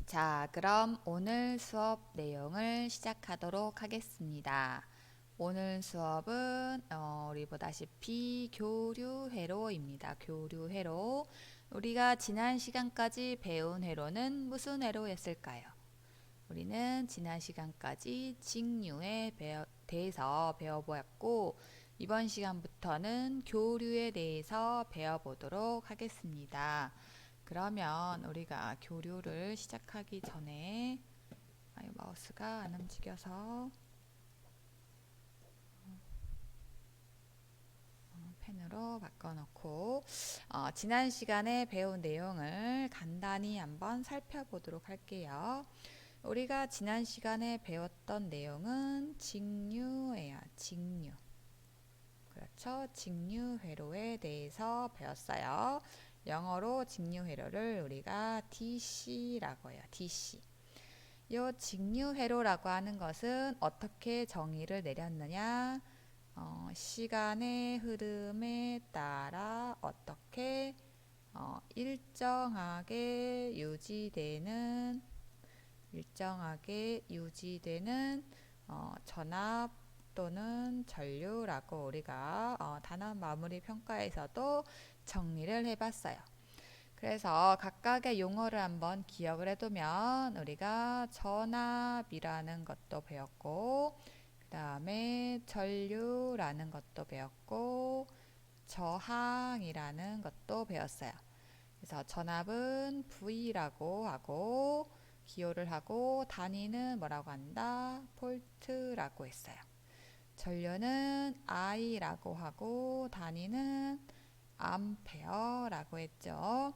자, 그럼 오늘 수업 내용을 시작하도록 하겠습니다. 오늘 수업은 우리 보다시피 교류회로입니다. 교류회로. 우리가 지난 시간까지 배운 회로는 무슨 회로였을까요? 우리는 지난 시간까지 직류에 대해서 배워보았고 이번 시간부터는 교류에 대해서 배워보도록 하겠습니다. 그러면 우리가 교류를 시작하기 전에 마우스가 안 움직여서 펜으로 바꿔놓고 지난 시간에 배운 내용을 간단히 한번 살펴보도록 할게요. 우리가 지난 시간에 배웠던 내용은 직류예요. 직류. 그렇죠. 직류회로에 대해서 배웠어요. 영어로 직류회로를 우리가 DC라고 해요. DC. 이 직류회로라고 하는 것은 어떻게 정의를 내렸느냐? 시간의 흐름에 따라 어떻게 일정하게 유지되는 전압 또는 전류라고 우리가 단원 마무리 평가에서도 정리를 해봤어요. 그래서 각각의 용어를 한번 기억을 해두면 우리가 전압이라는 것도 배웠고 그 다음에 전류라는 것도 배웠고 저항이라는 것도 배웠어요. 그래서 전압은 V라고 하고 기호를 하고 단위는 뭐라고 한다? 볼트라고 했어요. 전류는 I라고 하고 단위는 암페어라고 했죠.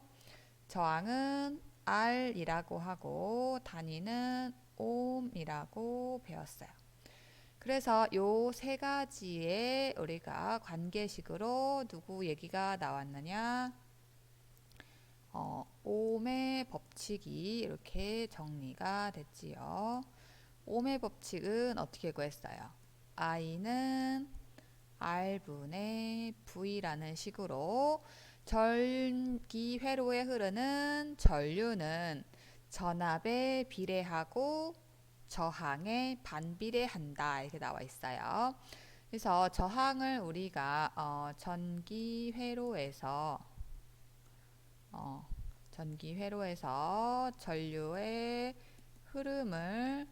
저항은 R이라고 하고 단위는 옴이라고 배웠어요. 그래서 요 세 가지의 우리가 관계식으로 누구 얘기가 나왔느냐? 옴의 법칙이 이렇게 정리가 됐지요. 옴의 법칙은 어떻게 구했어요? I는 R분의 V라는 식으로 전기 회로에 흐르는 전류는 전압에 비례하고 저항에 반비례한다 이렇게 나와 있어요. 그래서 저항을 우리가 전기 회로에서 전류의 흐름을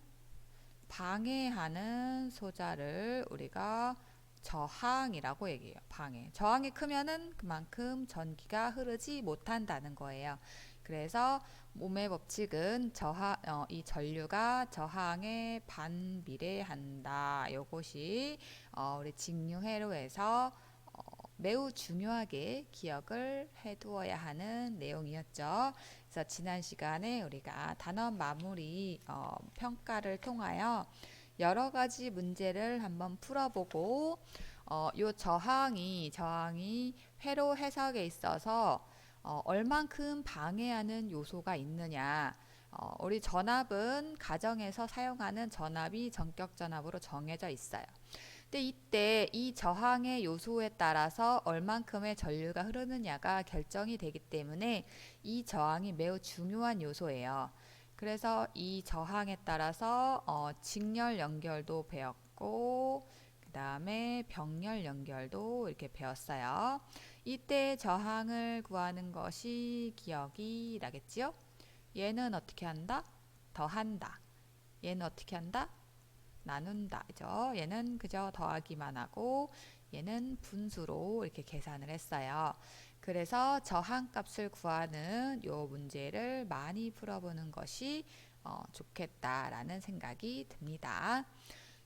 방해하는 소자를 우리가 저항이라고 얘기해요. 방해. 저항이 크면은 그만큼 전기가 흐르지 못한다는 거예요. 그래서 몸의 법칙은 이 전류가 저항에 반비례한다. 요것이 우리 직류회로에서 매우 중요하게 기억을 해두어야 하는 내용이었죠. 그래서 지난 시간에 우리가 단원 마무리 평가를 통하여 여러 가지 문제를 한번 풀어보고 요 저항이 회로 해석에 있어서 얼만큼 방해하는 요소가 있느냐. 우리 전압은 가정에서 사용하는 전압이 전격 전압으로 정해져 있어요. 근데 이때 이 저항의 요소에 따라서 얼만큼의 전류가 흐르느냐가 결정이 되기 때문에 이 저항이 매우 중요한 요소예요. 그래서 이 저항에 따라서 직렬 연결도 배웠고 그 다음에 병렬 연결도 이렇게 배웠어요. 이때 저항을 구하는 것이 기억이 나겠지요? 얘는 어떻게 한다? 더한다. 얘는 어떻게 한다? 나눈다. 그죠? 얘는 그저 더하기만 하고 얘는 분수로 이렇게 계산을 했어요. 그래서 저항값을 구하는 요 문제를 많이 풀어보는 것이 좋겠다라는 생각이 듭니다.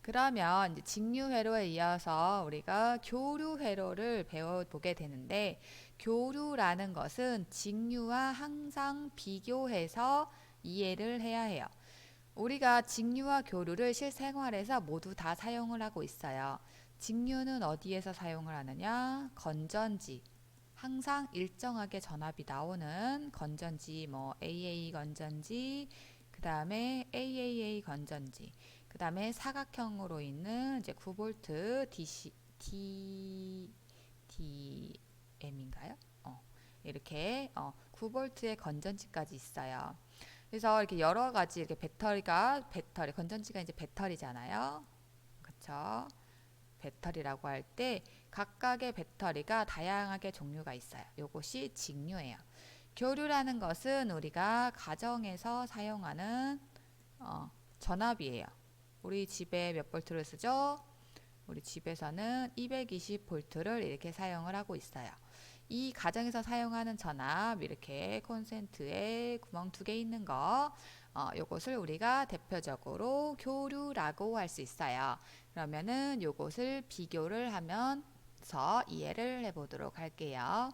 그러면 이제 직류회로에 이어서 우리가 교류회로를 배워보게 되는데 교류라는 것은 직류와 항상 비교해서 이해를 해야 해요. 우리가 직류와 교류를 실생활에서 모두 다 사용을 하고 있어요. 직류는 어디에서 사용을 하느냐? 건전지. 항상 일정하게 전압이 나오는 건전지, 뭐 AA 건전지, 그 다음에 AAA 건전지, 그 다음에 사각형으로 있는 이제 9V DM인가요? 이렇게 9V의 건전지까지 있어요. 그래서 이렇게 여러 가지 이렇게 배터리 건전지가 이제 배터리잖아요. 그쵸? 배터리라고 할 때 각각의 배터리가 다양하게 종류가 있어요. 요것이 직류예요. 교류라는 것은 우리가 가정에서 사용하는 전압이에요. 우리 집에 몇 볼트를 쓰죠? 우리 집에서는 220볼트를 이렇게 사용을 하고 있어요. 이 가정에서 사용하는 전압, 이렇게 콘센트에 구멍 2개 있는 거, 요것을 우리가 대표적으로 교류라고 할 수 있어요. 그러면은 요것을 비교를 하면서 이해를 해보도록 할게요.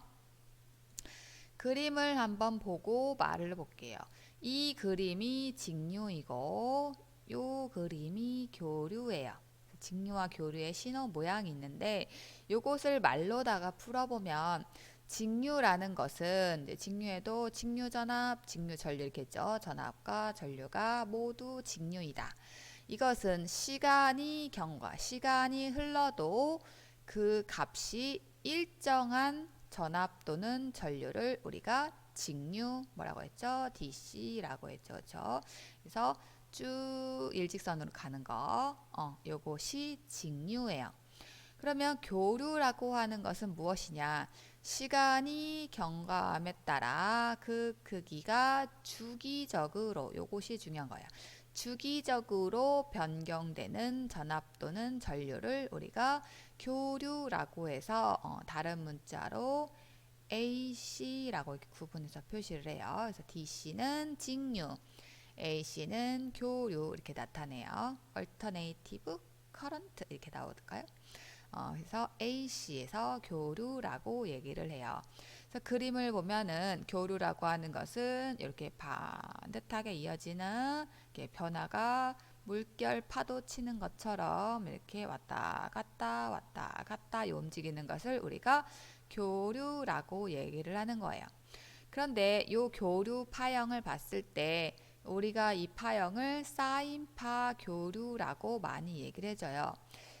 그림을 한번 보고 말을 볼게요. 이 그림이 직류이고 요 그림이 교류예요. 직류와 교류의 신호 모양이 있는데 요것을 말로다가 풀어보면 직류라는 것은 이제 직류에도 직류전압, 직류전류 이렇게 있죠. 전압과 전류가 모두 직류이다. 이것은 시간이 흘러도 그 값이 일정한 전압 또는 전류를 우리가 직류 뭐라고 했죠? DC라고 했죠. 그렇죠? 그래서 쭉 일직선으로 가는 거 요것이 직류예요. 그러면 교류라고 하는 것은 무엇이냐? 시간이 경과함에 따라 그 크기가 주기적으로 요것이 중요한 거예요. 주기적으로 변경되는 전압 또는 전류를 우리가 교류라고 해서 다른 문자로 AC라고 이렇게 구분해서 표시를 해요. 그래서 DC는 직류, AC는 교류 이렇게 나타내요. Alternative Current 이렇게 나올까요? 그래서 AC에서 교류라고 얘기를 해요. 그래서 그림을 보면은 교류라고 하는 것은 이렇게 반듯하게 이어지는 이렇게 변화가 물결 파도 치는 것처럼 이렇게 왔다 갔다 움직이는 것을 우리가 교류라고 얘기를 하는 거예요. 그런데 이 교류 파형을 봤을 때 우리가 이 파형을 사인파 교류라고 많이 얘기를 해줘요.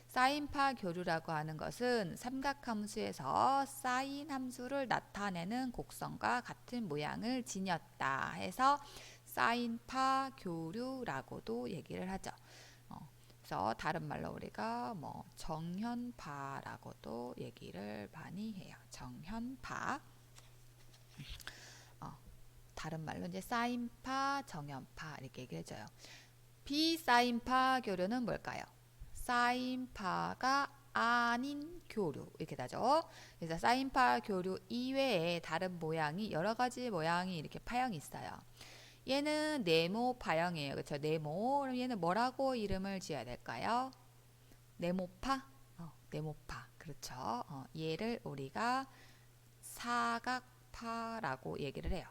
사인파 교류라고 하는 것은 삼각함수에서 사인 함수를 나타내는 곡선과 같은 모양을 지녔다 해서 사인파 교류라고도 얘기를 하죠. 그래서 다른 말로 우리가 뭐 정현파라고도 얘기를 많이 해요. 정현파. 다른 말로 이제 사인파, 정현파 이렇게 얘기를 해줘요. 비사인파 교류는 뭘까요? 사인파가 아닌 교류 이렇게 나죠. 그래서 사인파 교류 이외에 다른 모양이 여러 가지 모양이 이렇게 파형이 있어요. 얘는 네모 파형이에요. 그렇죠? 네모. 그럼 얘는 뭐라고 이름을 지어야 될까요? 네모파? 네모파. 그렇죠. 얘를 우리가 사각파라고 얘기를 해요.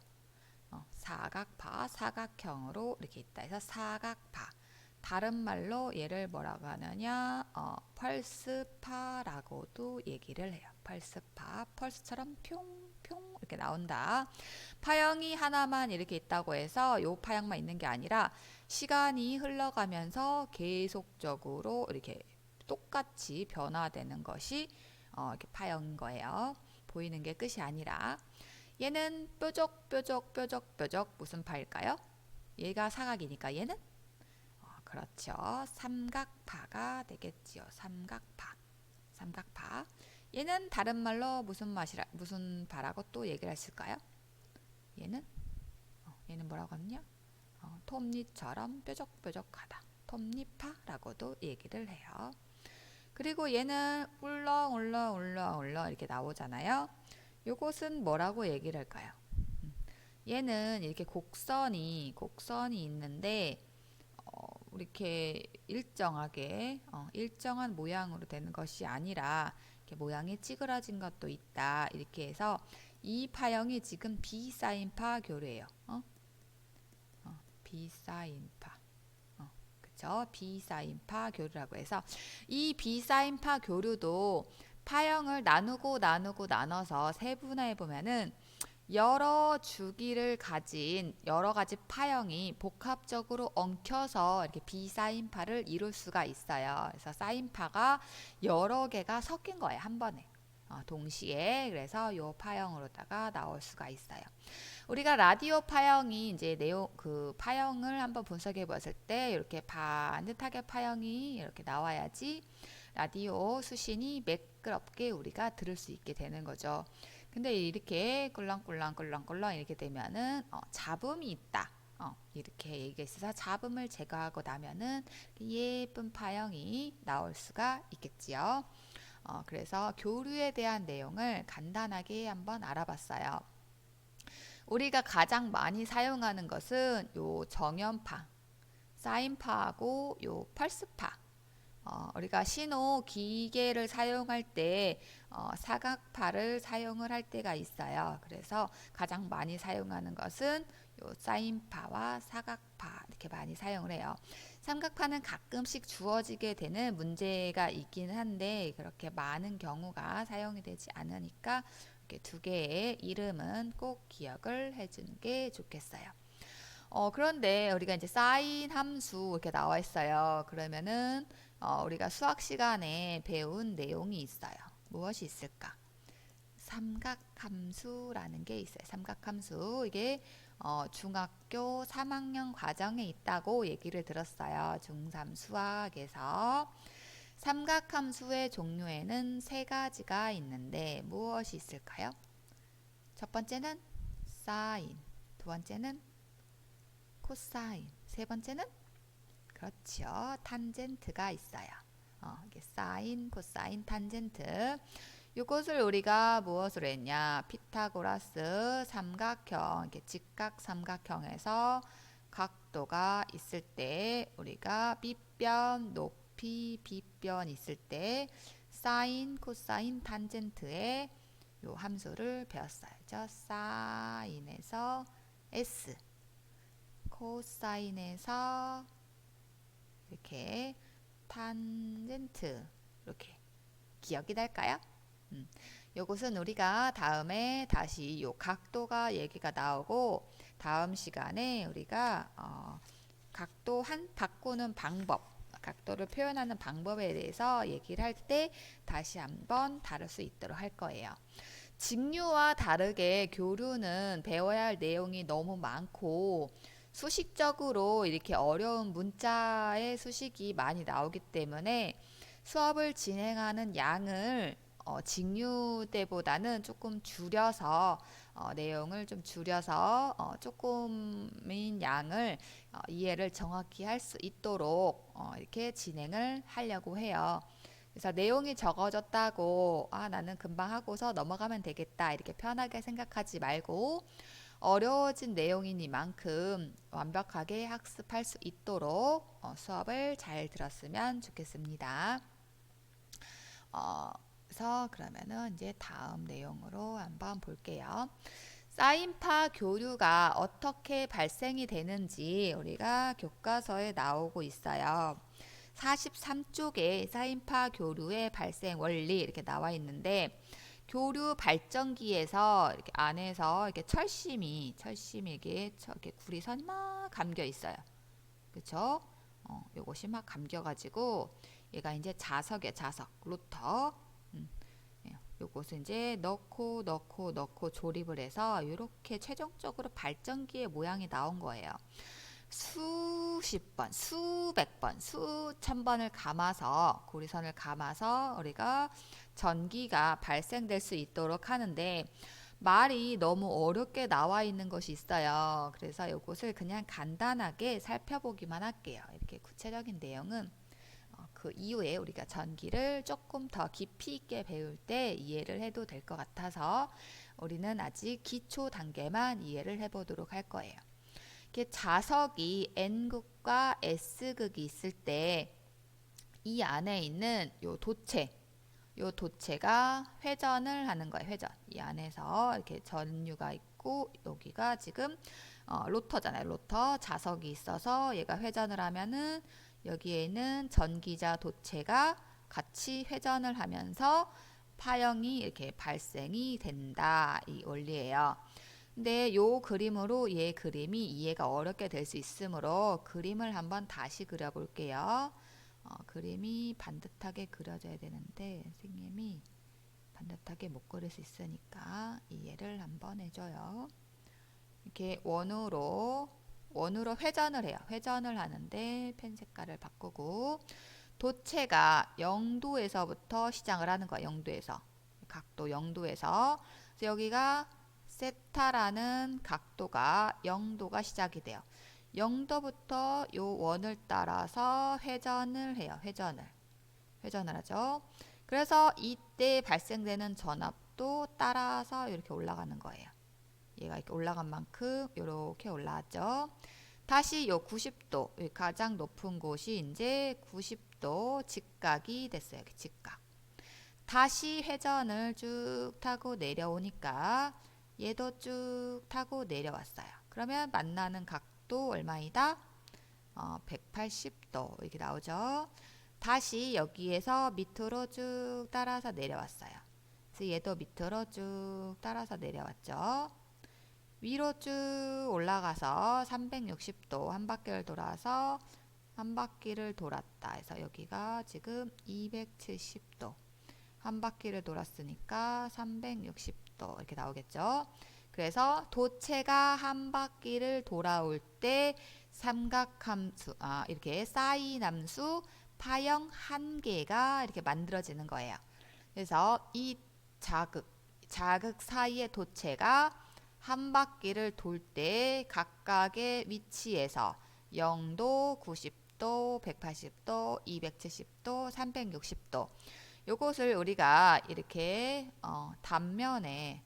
사각파, 사각형으로 이렇게 있다 해서 사각파. 다른 말로 얘를 뭐라고 하느냐? 펄스파라고도 얘기를 해요. 펄스파, 펄스처럼 뿅뿅 이렇게 나온다. 파형이 하나만 이렇게 있다고 해서 요 파형만 있는 게 아니라 시간이 흘러가면서 계속적으로 이렇게 똑같이 변화되는 것이 이렇게 파형인 거예요. 보이는 게 끝이 아니라 얘는 뾰족 무슨 파일까요? 얘가 사각이니까 얘는 그렇죠. 삼각파가 되겠지요. 삼각파. 얘는 다른 말로 무슨 파라고 또 얘기를 했을까요? 얘는 뭐라고 하느냐? 톱니처럼 뾰족하다. 톱니파라고도 얘기를 해요. 그리고 얘는 울렁 이렇게 나오잖아요. 요것은 뭐라고 얘기를 할까요? 얘는 이렇게 곡선이 있는데 이렇게 일정한 모양으로 되는 것이 아니라 이렇게 모양이 찌그러진 것도 있다. 이렇게 해서 이 파형이 지금 비사인파 교류예요. 비사인파. 그쵸? 비사인파 교류라고 해서 이 비사인파 교류도 파형을 나눠서 세분화해 보면은 여러 주기를 가진 여러 가지 파형이 복합적으로 엉켜서 이렇게 비사인파를 이룰 수가 있어요. 그래서 사인파가 여러 개가 섞인 거예요, 한 번에. 동시에. 그래서 요 파형으로다가 나올 수가 있어요. 우리가 라디오 파형이 이제 그 파형을 한번 분석해 봤을 때 이렇게 반듯하게 파형이 이렇게 나와야지 라디오 수신이 매끄럽게 우리가 들을 수 있게 되는 거죠. 근데 이렇게 꿀렁꿀렁 이렇게 되면은 잡음이 있다. 이렇게 얘기가 있어서 잡음을 제거하고 나면은 예쁜 파형이 나올 수가 있겠지요. 그래서 교류에 대한 내용을 간단하게 한번 알아봤어요. 우리가 가장 많이 사용하는 것은 요 정연파, 사인파하고 요 펄스파. 우리가 신호 기계를 사용할 때 사각파를 사용을 할 때가 있어요. 그래서 가장 많이 사용하는 것은 요 사인파와 사각파 이렇게 많이 사용을 해요. 삼각파는 가끔씩 주어지게 되는 문제가 있긴 한데 그렇게 많은 경우가 사용이 되지 않으니까 이렇게 두 개의 이름은 꼭 기억을 해주는 게 좋겠어요. 그런데 우리가 이제 사인 함수 이렇게 나와 있어요. 그러면은 우리가 수학 시간에 배운 내용이 있어요. 무엇이 있을까? 삼각함수라는 게 있어요. 삼각함수. 이게 중학교 3학년 과정에 있다고 얘기를 들었어요. 중3 수학에서. 삼각함수의 종류에는 세 가지가 있는데 무엇이 있을까요? 첫 번째는 사인, 두 번째는 코사인, 세 번째는 그렇죠. 탄젠트가 있어요. 이게 사인, 코사인, 탄젠트. 이것을 우리가 무엇으로 했냐? 피타고라스 삼각형, 이렇게 직각 삼각형에서 각도가 있을 때 우리가 빗변, 높이, 빗변 있을 때 사인, 코사인, 탄젠트의 요 함수를 배웠어요. 그죠? 사인에서 S, 코사인에서 이렇게 탄젠트 이렇게 기억이 날까요? 요것은 우리가 다음에 다시 요 각도가 얘기가 나오고 다음 시간에 우리가 각도 바꾸는 방법, 각도를 표현하는 방법에 대해서 얘기를 할 때 다시 한번 다룰 수 있도록 할 거예요. 직류와 다르게 교류는 배워야 할 내용이 너무 많고 수식적으로 이렇게 어려운 문자의 수식이 많이 나오기 때문에 수업을 진행하는 양을 직류 때보다는 조금 줄여서 내용을 좀 줄여서 조금인 양을 이해를 정확히 할 수 있도록 이렇게 진행을 하려고 해요. 그래서 내용이 적어졌다고 나는 금방 하고서 넘어가면 되겠다 이렇게 편하게 생각하지 말고 어려워진 내용이니만큼 완벽하게 학습할 수 있도록 수업을 잘 들었으면 좋겠습니다. 그래서 그러면은 이제 다음 내용으로 한번 볼게요. 사인파 교류가 어떻게 발생이 되는지 우리가 교과서에 나오고 있어요. 43쪽에 사인파 교류의 발생 원리 이렇게 나와 있는데 교류 발전기에서 이렇게 안에서 이렇게 철심이 이렇게 구리선 막 감겨 있어요. 그렇죠? 요것이 막 감겨가지고 얘가 이제 자석이에요. 자석, 로터. 요것을 이제 넣고 조립을 해서 이렇게 최종적으로 발전기의 모양이 나온 거예요. 수십 번, 수백 번, 수천 번을 감아서 고리선을 감아서 우리가 전기가 발생될 수 있도록 하는데 말이 너무 어렵게 나와 있는 것이 있어요. 그래서 이것을 그냥 간단하게 살펴보기만 할게요. 이렇게 구체적인 내용은 그 이후에 우리가 전기를 조금 더 깊이 있게 배울 때 이해를 해도 될 것 같아서 우리는 아직 기초 단계만 이해를 해보도록 할 거예요. 이렇게 자석이 N극과 S극이 있을 때 이 안에 있는 요 도체가 회전을 하는 거예요. 회전. 이 안에서 이렇게 전류가 있고 여기가 지금 로터잖아요. 로터 자석이 있어서 얘가 회전을 하면은 여기에 있는 전기자 도체가 같이 회전을 하면서 파형이 이렇게 발생이 된다. 이 원리예요. 근데 요 그림으로 얘 그림이 이해가 어렵게 될 수 있으므로 그림을 한번 다시 그려볼게요. 그림이 반듯하게 그려져야 되는데 선생님이 반듯하게 못 그릴 수 있으니까 이해를 한번 해줘요. 이렇게 원으로 회전을 해요. 회전을 하는데 펜 색깔을 바꾸고 도체가 0도에서부터 시작을 하는 거야. 0도에서 각도 0도에서 그래서 여기가 세타라는 각도가 0도가 시작이 돼요. 0도부터 요 원을 따라서 회전을 해요. 회전을 하죠. 그래서 이때 발생되는 전압도 따라서 이렇게 올라가는 거예요. 얘가 이렇게 올라간 만큼 이렇게 올라왔죠. 다시 요 90도 가장 높은 곳이 이제 90도 직각이 됐어요. 직각. 다시 회전을 쭉 타고 내려오니까 얘도 쭉 타고 내려왔어요. 그러면 만나는 각도 얼마이다? 180도 이렇게 나오죠. 다시 여기에서 밑으로 쭉 따라서 내려왔어요. 그래서 얘도 밑으로 쭉 따라서 내려왔죠. 위로 쭉 올라가서 360도 한 바퀴를 돌아서 한 바퀴를 돌았다 해서 여기가 지금 270도 한 바퀴를 돌았으니까 360도 이렇게 나오겠죠. 그래서 도체가 한 바퀴를 돌아올 때 삼각함수 이렇게 사인 함수 파형 한 개가 이렇게 만들어지는 거예요. 그래서 이 자극 사이의 도체가 한 바퀴를 돌 때 각각의 위치에서 0도, 90도, 180도, 270도, 360도 요것을 우리가 이렇게 단면에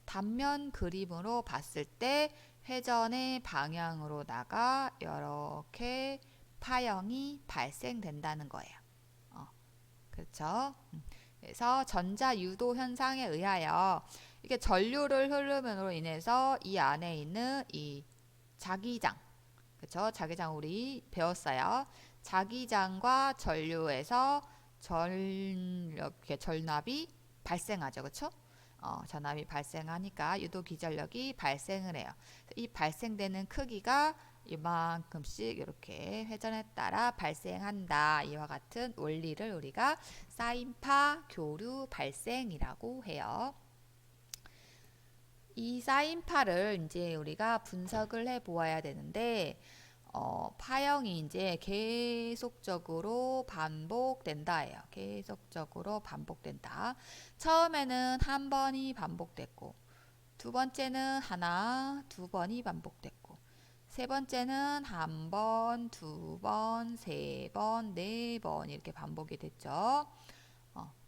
단면 그림으로 봤을 때 회전의 방향으로다가 이렇게 파형이 발생된다는 거예요. 그렇죠? 그래서 전자 유도 현상에 의하여 이게 전류를 흐름으로 인해서 이 안에 있는 이 자기장, 그렇죠? 자기장 우리 배웠어요. 자기장과 전류에서 이렇게 전압이 발생하죠, 그렇죠? 전압이 발생하니까 유도 기전력이 발생을 해요. 이 발생되는 크기가 이만큼씩 이렇게 회전에 따라 발생한다. 이와 같은 원리를 우리가 사인파 교류 발생이라고 해요. 이 사인파를 이제 우리가 분석을 해 보아야 되는데 파형이 이제 계속적으로 반복된다예요. 계속적으로 반복된다. 처음에는 한 번이 반복됐고, 두 번째는 하나, 두 번이 반복됐고, 세 번째는 한 번, 두 번, 세 번, 네 번 이렇게 반복이 됐죠.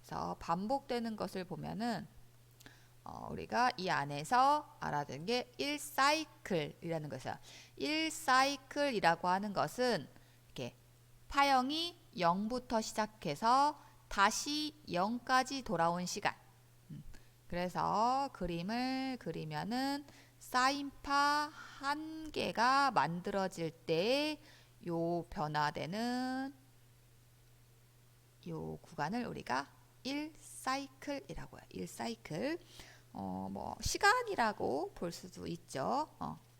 그래서 반복되는 것을 보면은 우리가 이 안에서 알아두는 게 1사이클이라는 것이에요. 1사이클이라고 하는 것은 이렇게 파형이 0부터 시작해서 다시 0까지 돌아온 시간. 그래서 그림을 그리면은 사인파 한 개가 만들어질 때 요 변화되는 요 구간을 우리가 1사이클이라고 해요. 1사이클. 뭐 시간이라고 볼 수도 있죠.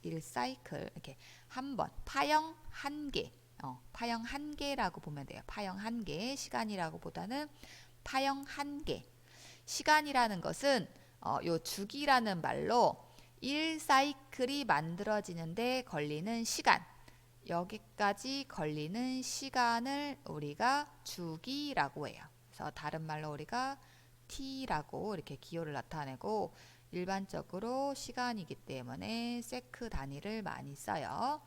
1사이클 이렇게 한 번 파형 한 개. 파형 한 개라고 보면 돼요. 파형 한 개. 시간이라고 보다는 파형 한 개. 시간이라는 것은 요 주기라는 말로 1사이클이 만들어지는데 걸리는 시간. 여기까지 걸리는 시간을 우리가 주기라고 해요. 그래서 다른 말로 우리가 t라고 이렇게 기호를 나타내고 일반적으로 시간이기 때문에 세크 단위를 많이 써요.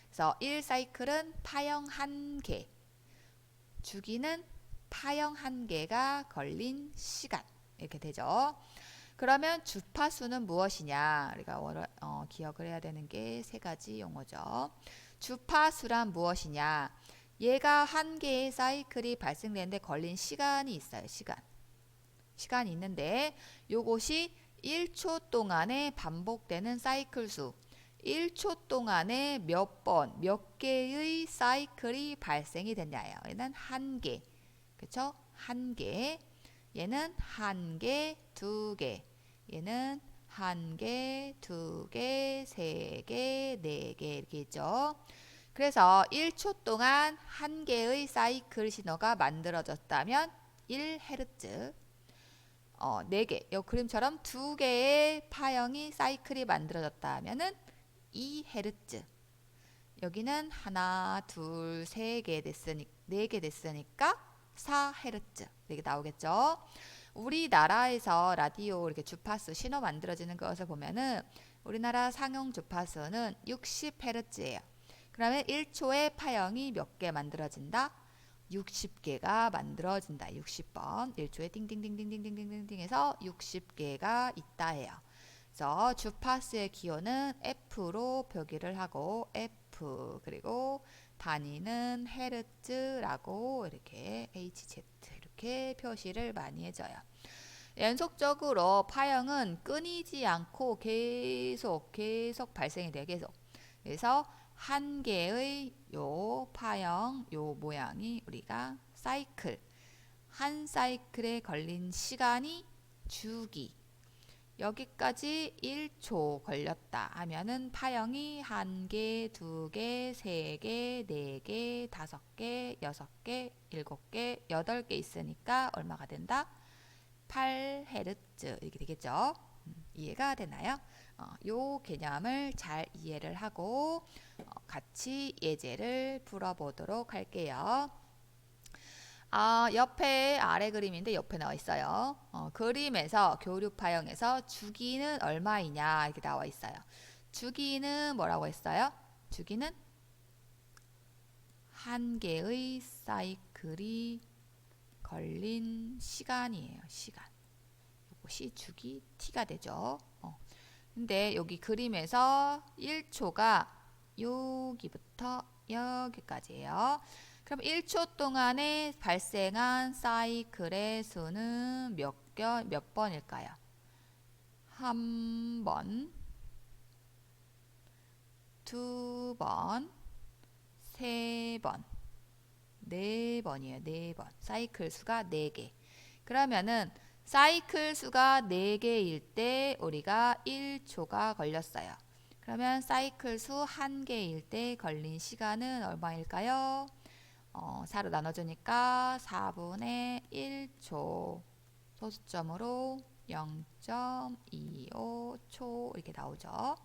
그래서 1사이클은 파형 한 개, 주기는 파형 한 개가 걸린 시간 이렇게 되죠. 그러면 주파수는 무엇이냐? 우리가 기억을 해야 되는 게 세 가지 용어죠. 주파수란 무엇이냐? 얘가 한 개의 사이클이 발생되는데 걸린 시간이 있어요. 시간이 있는데 요것이 1초 동안에 반복되는 사이클 수. 1초 동안에 몇 개의 사이클이 발생이 됐냐예요. 얘는 한 개. 그쵸? 한 개. 얘는 한 개, 두 개. 얘는 한 개, 두 개, 세 개, 네 개 이렇게 있죠. 그래서 1초 동안 한 개의 사이클 신호가 만들어졌다면 1Hz, 4개, 이 그림처럼 2개의 파형이 사이클이 만들어졌다 하면은 2Hz. 여기는 하나, 둘, 세 개 됐으니까 4개 됐으니까 4Hz 이렇게 나오겠죠. 우리나라에서 라디오 이렇게 주파수 신호 만들어지는 것을 보면은 우리나라 상용 주파수는 60Hz예요. 그러면 1초에 파형이 몇 개 만들어진다? 60개가 만들어진다. 60번. 1초에 띵띵띵띵띵띵띵띵 해서 60개가 있다 해요. 그래서 주파수의 기호는 F로 표기를 하고 F, 그리고 단위는 헤르츠라고 이렇게 HZ 이렇게 표시를 많이 해줘요. 연속적으로 파형은 끊이지 않고 계속 발생이 돼요. 계속. 그래서 한 개의 요 파형, 요 모양이 우리가 사이클, 한 사이클에 걸린 시간이 주기, 여기까지 1초 걸렸다 하면은 파형이 1개, 2개, 3개, 4개, 5개, 6개, 7개, 8개 있으니까 얼마가 된다? 8Hz 이렇게 되겠죠. 이해가 되나요? 요 개념을 잘 이해를 하고 같이 예제를 풀어보도록 할게요. 옆에 아래 그림인데 옆에 나와 있어요. 그림에서 교류 파형에서 주기는 얼마이냐 이렇게 나와 있어요. 주기는 뭐라고 했어요? 주기는 한 개의 사이클이 걸린 시간이에요. 시간. 이것이 주기 t가 되죠. 근데 여기 그림에서 1초가 여기부터 여기까지예요. 그럼 1초 동안에 발생한 사이클의 수는 몇 번일까요? 한 번, 두 번, 세 번, 네 번이에요. 네 번. 사이클 수가 4개. 그러면은 사이클 수가 4개일 때 우리가 1초가 걸렸어요. 그러면 사이클 수 1개일 때 걸린 시간은 얼마일까요? 4로 나눠주니까 4분의 1초, 소수점으로 0.25초 이렇게 나오죠.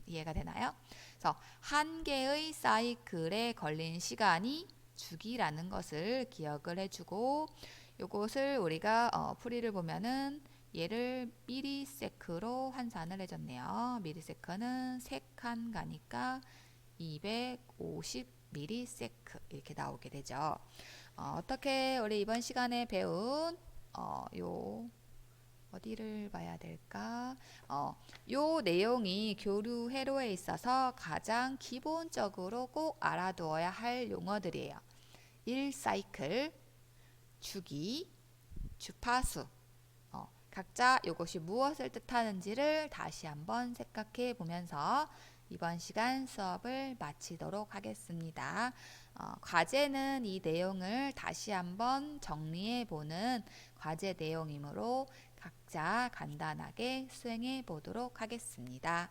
이해가 되나요? 그래서 한 개의 사이클에 걸린 시간이 주기라는 것을 기억을 해주고, 요것을 우리가 풀이를 보면은 얘를 미리세크로 환산을 해줬네요. 미리세크는 3칸 가니까 250 미리세크 이렇게 나오게 되죠. 어떻게 우리 이번 시간에 배운 요 어디를 봐야 될까? 요 내용이 교류 회로에 있어서 가장 기본적으로 꼭 알아두어야 할 용어들이에요. 1사이클, 주기, 주파수. 각자 이것이 무엇을 뜻하는지를 다시 한번 생각해 보면서 이번 시간 수업을 마치도록 하겠습니다. 과제는 이 내용을 다시 한번 정리해 보는 과제 내용이므로 각자 간단하게 수행해 보도록 하겠습니다.